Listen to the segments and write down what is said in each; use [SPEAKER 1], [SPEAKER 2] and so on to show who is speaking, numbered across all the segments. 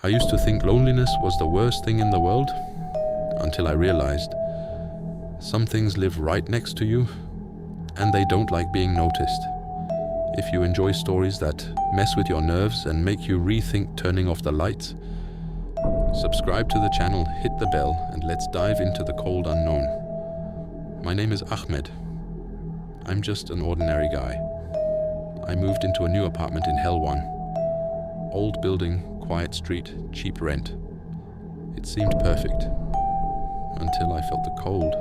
[SPEAKER 1] I used to think loneliness was the worst thing in the world, until I realized some things live right next to you, and they don't like being noticed. If you enjoy stories that mess with your nerves and make you rethink turning off the lights, subscribe to the channel, hit the bell, and let's dive into the cold unknown. My name is Ahmed. I'm just an ordinary guy. I moved into a new apartment in Hell 1. Old building, quiet street, cheap rent. It seemed perfect, until I felt the cold.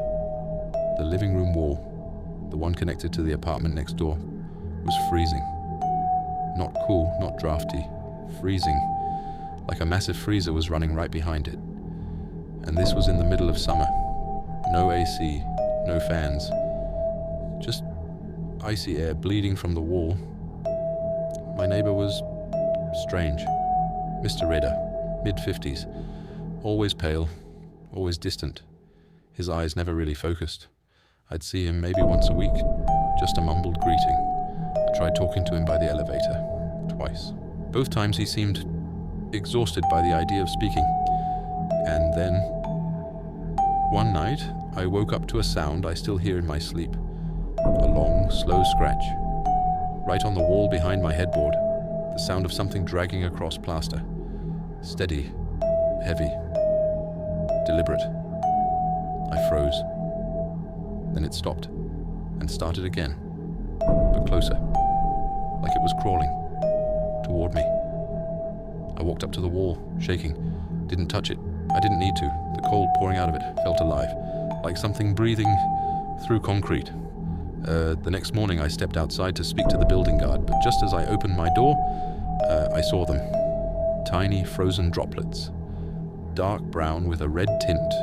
[SPEAKER 1] The living room wall, the one connected to the apartment next door, was freezing. Not cool, not drafty, freezing, like a massive freezer was running right behind it. And this was in the middle of summer. No AC, no fans, just icy air bleeding from the wall. My neighbor was strange. Mr. Reda, mid-50s, always pale, always distant. His eyes never really focused. I'd see him maybe once a week, just a mumbled greeting. I tried talking to him by the elevator, twice. Both times he seemed exhausted by the idea of speaking. And then, one night, I woke up to a sound I still hear in my sleep. A long, slow scratch. Right on the wall behind my headboard. The sound of something dragging across plaster. Steady, heavy, deliberate. I froze. Then it stopped and started again, but closer, like it was crawling toward me. I walked up to the wall, shaking, didn't touch it. I didn't need to. The cold pouring out of it felt alive, like something breathing through concrete. The next morning I stepped outside to speak to the building guard, but just as I opened my door, I saw them. Tiny frozen droplets, dark brown with a red tint,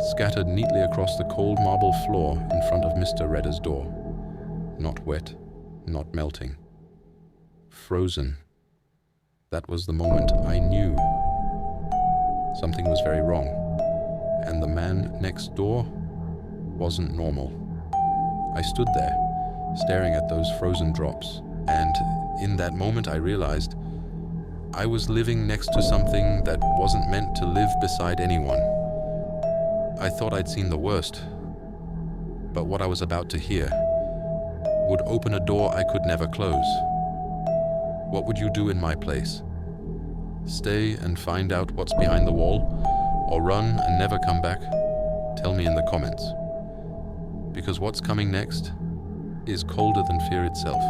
[SPEAKER 1] scattered neatly across the cold marble floor in front of Mr. Reda's door. Not wet, not melting. Frozen. That was the moment I knew something was very wrong, and the man next door wasn't normal. I stood there, staring at those frozen drops, and in that moment I realized I was living next to something that wasn't meant to live beside anyone. I thought I'd seen the worst, but what I was about to hear would open a door I could never close. What would you do in my place? Stay and find out what's behind the wall, or run and never come back? Tell me in the comments. Because what's coming next is colder than fear itself.